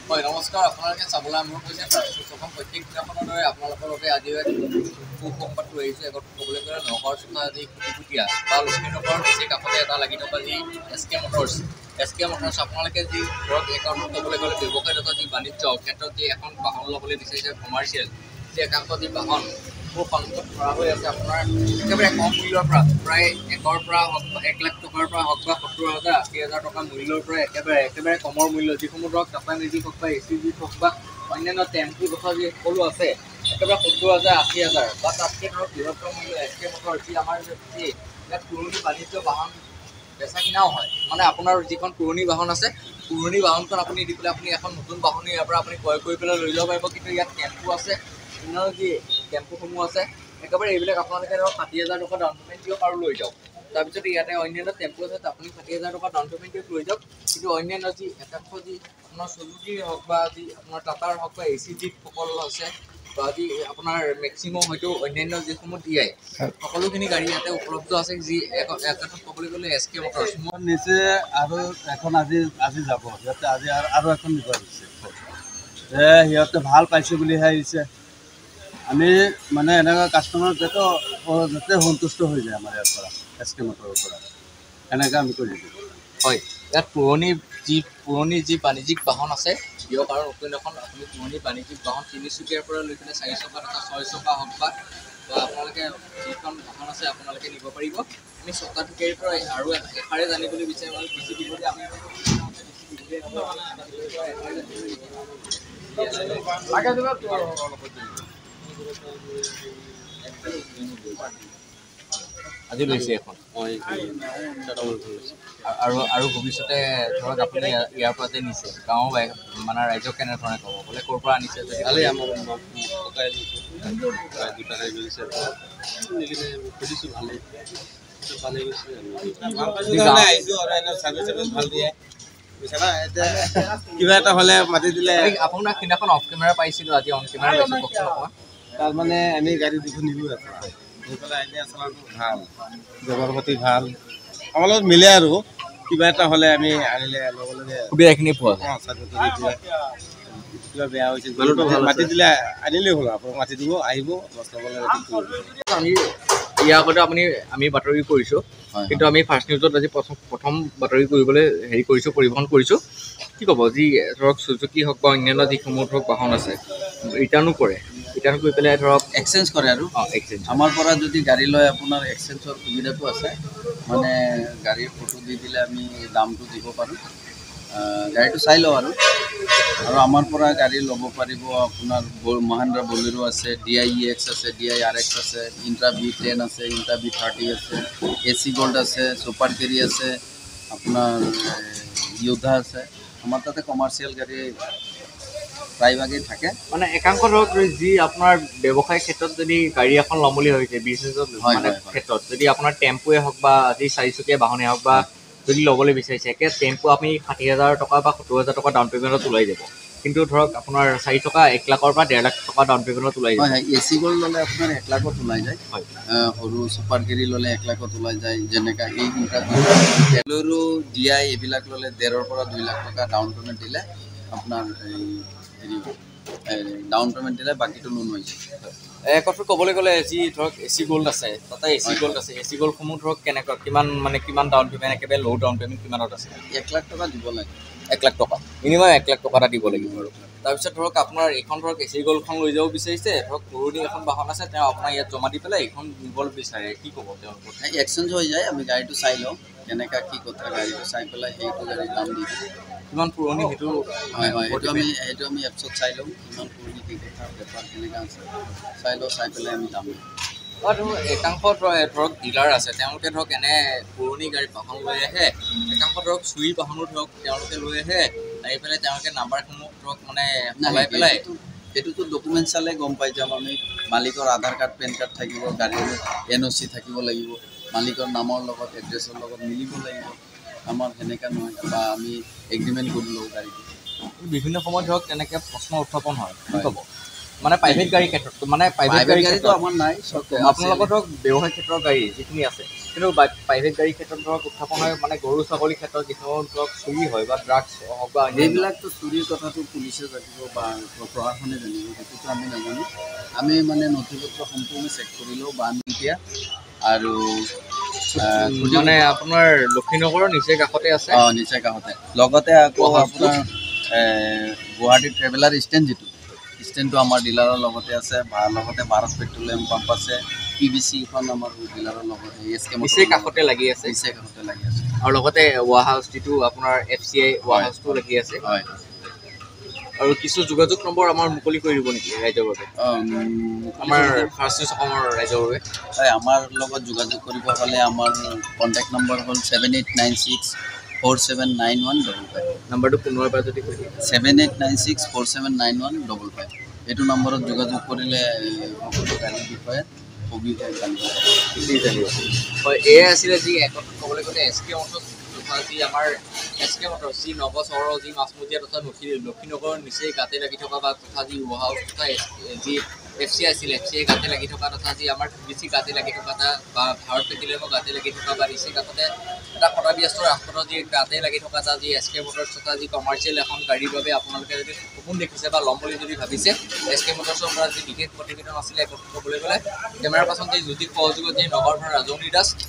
হয় নমস্কাৰ আপোনালোকে চাবলৈ আৰম্ভ কৰিছে প্ৰথম প্ৰত্যেক দিনাখনৰ দৰে আপোনালোকৰ বাবে আজি সুসংবাদ লৈ আহিছোঁ। আগত ক'বলৈ গ'লে নগৰ চোতা আজি কুটিকুটীয়া বা লক্ষ্মীনগৰৰ বেছি কাষতে এটা লাগি থকা যি SK মটৰ্ছ আপোনালোকে যি ধৰক একাউণ্টত ক'বলৈ গ'লে ব্যৱসায়ত যি বাণিজ্য ক্ষেত্ৰত যি এখন বাহন ল'বলৈ বিচাৰিছে কমাৰ্চিয়েল যি একাংশ যি বাহন মোৰ সন্মুখত কৰা হৈ আছে আপোনাৰ একেবাৰে কম মূল্যৰ পৰা প্ৰায় 1 পৰা হওক 1 লাখ টকাৰ পৰা হওক বা 70,000 80,000 টকা মূল্যৰ পৰা একেবাৰে কমৰ মূল্য যিসমূহ ধৰক টাটা মেজিক হওক বা ACV হওক বা অন্যান্য টেম্পু তথা যি সকলো আছে একেবাৰে 70,000 80,000 বা তাতকৈ ধৰক বৃহত্তৰ মূল্য SK মটৰ যি আমাৰ যি ইয়াত পুৰণি বাণিজ্য বাহন বেচা কিনাও হয় মানে আপোনাৰ যিখন পুৰণি বাহন আছে পুৰণি বাহনখন আপুনি দি পেলাই আপুনি এখন নতুন বাহন ইয়াৰ পৰা আপুনি ক্ৰয় কৰি পেলাই লৈ যাব পাৰিব। কিন্তু ইয়াত টেম্পু আছে অন্যান্য যি টেম্পুসমূহ আছে একেবাৰে এইবিলাক আপোনালোকে ধৰক 60,000 টকা ডাউন পে'মেণ্ট দিয়ক আৰু লৈ যাওক। তাৰপিছত ইয়াতে অন্যান্য টেম্পু আছে আপুনি 60,000 টকা ডাউন পে'মেণ্ট দিয়ক লৈ যাওক। কিন্তু অন্যান্য যি একাংশ যি আপোনাৰ চুজুকীৰ হওক বা যি আপোনাৰ টাটাৰ হওক বা ACV সকল আছে বা যি আপোনাৰ মেক্সিমাম হয়তো অন্যান্য যিসমূহ DI সকলোখিনি গাড়ী ইয়াতে উপলব্ধ আছে। যি একাংশত ক'বলৈ গ'লে SK মটৰ্ছ নিচে আৰু এখন আজি যাব সিহঁতে আজি আৰু এখন নিব আহিছে সিহঁতে ভাল পাইছে বুলিহে আহিছে। আমি মানে এনেকুৱা কাষ্টমাৰ যাতে সন্তুষ্ট হৈ যায় আমাৰ ইয়াৰ পৰা SK মটৰৰ পৰা এনেকৈ আমি কৰি দিওঁ। হয় ইয়াত পুৰণি যি বাণিজ্যিক বাহন আছে দিয়ক আৰু নতুন এখন আপুনি পুৰণি বাণিজ্যিক বাহন 3 চকীয়াৰ পৰা লৈ পেলাই 4 চকা তথা 6 চকা হওক বা আপোনালোকে যিখন বাহন আছে আপোনালোকে নিব পাৰিব। আমি চকা টুকিয়াৰ পৰা আৰু এষাৰে জানিবলৈ বিচাৰিম আৰু বেছি দিবলৈ আমি আজি লৈছে এখন আৰু ভৱিষ্যতে ধৰক আপুনি ইয়াৰ পৰা যে নিছে গাঁও মানে ৰাইজক কেনেধৰণে ক'ব বোলে ক'ৰ পৰা আনিছে যদি ভালেই আমাৰ সুধিছোঁ ভালেই কিবা এটা হ'লে মাতি দিলে আপোনাক সেইদিনাখন অফ কেমেৰা পাইছিলোঁ আজি অন কেমেৰা পাইছোঁ কওকচোন অকণমান। তাৰমানে আমি গাড়ী দুখন নিলোঁ নি পেলাই এতিয়া চলাটো ভাল ব্যৱহাৰ পাতি ভাল আমাৰ লগত মিলে আৰু কিবা এটা হ'লে আমি আনিলে লগে লগে সুবিধাখিনি পোৱা যায়। কিবা বেয়া হৈছে মাতি দিলে আনিলেই হ'ল আপোনাক মাতি দিব আহিব আমি ইয়াৰ আগতে আমি বাতৰি কৰিছোঁ কিন্তু আমি ফাৰ্ষ্ট নিউজত আজি প্ৰথম বাতৰি কৰিবলৈ পৰিবহণ কৰিছোঁ। কি ক'ব যি ধৰক চুজুকি হওক বা অন্যান্য যিসমূহ ধৰক বাহন আছে ৰিটাৰ্ণো কৰি পেলাই ধৰক এক্সচেঞ্জ কৰে আৰু এক্সচেঞ্জ আমাৰ পৰা যদি গাড়ী লয় আপোনাৰ এক্সচেঞ্জৰ সুবিধাটো আছে মানে গাড়ীৰ ফটো দি দিলে আমি দামটো দিব পাৰোঁ গাড়ীটো চাই লওঁ আৰু আমাৰ পৰা গাড়ী ল'ব পাৰিব আপোনাৰ মহেন্দ্ৰ বলেৰো আছে DI EX আছে DI RX আছে ইণ্ট্ৰা V10 আছে ইণ্ট্ৰা V30 আছে AC গোল্ড আছে ছুপাৰ কেৰি আছে আপোনাৰ য়োদ্ধা আছে আমাৰ তাতে কমাৰ্চিয়েল গাড়ী প্ৰায়ভাগেই থাকে মানে একাংশ ধৰক যি আপোনাৰ ব্যৱসায় ক্ষেত্ৰত যদি গাড়ী এখন ল'ম বুলি ভাবিছে বিজনেছত ক্ষেত্ৰত যদি আপোনাৰ টেম্পুৱে হওক বা আজি 4 চকীয়া বাহনেই হওক বা যদি ল'বলৈ বিচাৰিছে একে টেম্পু আপুনি 60,000 টকা বা 70,000 টকা ডাউন পে'মেণ্টত ওলাই যাব। কিন্তু ধৰক আপোনাৰ 4 চকা 1 লাখৰ পৰা 1.5 লাখ টকা ডাউন পে'মেণ্টত ওলাই যায়। AC গোল্ড ল'লে আপোনাৰ 1 লাখত ওলাই যায় সৰু ছুপাৰ কেৰি ল'লে 1 লাখত ওলাই যায় যেনেকৈ এই বলেৰো DI এইবিলাক ল'লে 1.5 পৰা 2 লাখ টকা ডাউন পে'মেণ্ট দিলে আপোনাৰ হেৰি ডাউন পে'মেণ্ট দিলে বাকীটো লোন হৈ যায়। কথা ক'বলৈ গ'লে যি ধৰক AC গোল্ড আছে তাতে AC গোল্ডসমূহ ধৰক কেনেকুৱা কিমান ডাউন পে'মেণ্ট একেবাৰে ল' ডাউন পে'মেণ্ট কিমানত আছে 1 লাখ টকা দিব লাগে 1 লাখ টকা মিনিমাম 1 লাখ টকা এটা দিব লাগিব আৰু তাৰপিছত ধৰক আপোনাৰ এইখন ধৰক AC গোল্ডখন লৈ যাব বিচাৰিছে ধৰক পুৰণি এখন বাহন আছে তেওঁ আপোনাৰ ইয়াত জমা দি পেলাই এইখন নিবলৈ বিচাৰে কি ক'ব তেওঁলোকক এক্সচেঞ্জ হৈ যায় আমি গাড়ীটো চাই লওঁ কেনেকুৱা কি কথা গাড়ীটো চাই পেলাই সেইটো গাড়ীৰ দাম দি দিওঁ কিমান পুৰণি সেইটো সেইটো আমি এপছত চাই লওঁ কিমান পুৰণি কি কথা বেপাৰ কেনেকুৱা আছে চাই পেলাই আমি দাম দিওঁ। একাংশ ধৰক ডিলাৰ আছে তেওঁলোকে ধৰক এনে পুৰণি গাড়ী বাহন লৈ আহে একাংশ ধৰক চুৰি বাহনো ধৰক তেওঁলোকে লৈ আহে আহি পেলাই তেওঁলোকে নাম্বাৰসমূহ ধৰক মানে সলাই পেলাই সেইটোতো ডকুমেণ্ট চালে গম পাই যাম আমি মালিকৰ আধাৰ কাৰ্ড পেন কাৰ্ড থাকিব গাড়ীৰ NOC থাকিব লাগিব মালিকৰ নামৰ লগত এড্ৰেছৰ লগত মিলিব লাগিব আমাৰ সেনেকুৱা নহয় বা আমি এগ্ৰিমেণ্ট কৰি লওঁ গাড়ীটো বিভিন্ন সময়ত ধৰক তেনেকৈ প্ৰশ্ন উত্থাপন হয় কি ক'ব মানে প্ৰাইভেট গাড়ীৰ ক্ষেত্ৰত মানে প্ৰাইভেট গাড়ীটো আমাৰ নাই আপোনালোকৰ ধৰক ব্যৱসায় ক্ষেত্ৰৰ গাড়ী যিখিনি আছে কিন্তু প্ৰাইভেট গাড়ীৰ ক্ষেত্ৰত ধৰক উত্থাপন হয় মানে গৰু ছাগলীৰ ক্ষেত্ৰত যিসমূহ ধৰক চুৰি হয় বা ড্ৰাগছ হওক বা সেইবিলাকতো চুৰিৰ কথাটো পুলিচে জানিব বা প্ৰশাসনে জানিব, সেইটোতো আমি নাজানো। আমি মানে নথি পত্ৰ সম্পূৰ্ণ চেক কৰিলোঁ বা আমি এতিয়া আৰু মানে আপোনাৰ লক্ষীনগৰৰ নিচে কাষতে আছে। নিচে কাষতে, লগতে আকৌ আপোনাৰ গুৱাহাটী ট্ৰেভেলাৰ ষ্টেণ্ড যিটো ষ্টেণ্ডটো আমাৰ ডিলাৰৰ লগতে আছে, লগতে ভাৰত পেট্ৰলিয়াম পাম্প আছে, PVC-খন আমাৰ ডিলাৰৰ লগতে নিচে কাষতে লাগি আছে। নিচে কাষতে লাগি আছে আৰু লগতে ৱা হাউচ যিটো আপোনাৰ FCI ৱা হাউচটো লাগি আছে। হয়। আৰু কিছু যোগাযোগ নম্বৰ আমাৰ মুকলি কৰি দিব নেকি ৰাইজৰ বাবে, আমাৰ ফাৰ্ষ্ট নিউজ অসমৰ ৰাইজৰ বাবে? হয়, আমাৰ লগত যোগাযোগ কৰিব হ'লে আমাৰ কণ্টেক্ট নম্বৰ হ'ল 7896479155। নাম্বাৰটো পুনৰবাৰ যদি কৈ দিয়ে। 7896479155। এইটো নম্বৰত যোগাযোগ কৰিলে সকলো গাড়ীৰ বিষয়ে সবিশেষ জানিব। হয়, এয়াই আছিলে যি ক'বলৈ গ'লে SK মটৰ্ছ তথা যি আমাৰ SK মটৰ্ছ যি নৱ চহৰৰ যি মাছমজিয়া তথা লক্ষীনগৰৰ নিচেই গাতে লাগি থকা বা তথা যি ৱা হাউচ তথা যি FCI আছিল, FCI গাতে লাগি থকা তথা যি আমাৰ PVC গাতে লাগি থকা বা ভাৰত পেট্ৰলিয়ামৰ গাতে লাগি থকা বা নিচেই কাষতে এটা সদাব্যস্ত ৰাস্তাৰ যি গাতে লাগি থকা যি SK মটৰ্ছ তথা যি কমাৰ্চিয়েল এখন গাড়ীৰ বাবে আপোনালোকে যদি সপোন দেখিছে বা ল'ম বুলি যদি ভাবিছে, SK মটৰ্ছৰ পৰা যি বিশেষ প্ৰতিবেদন আছিলে ক'বলৈ গ'লে কেমেৰা পাৰ্চন যি জ্যোতি সহযোগত যি নগৰ ৰাজৌনী দাস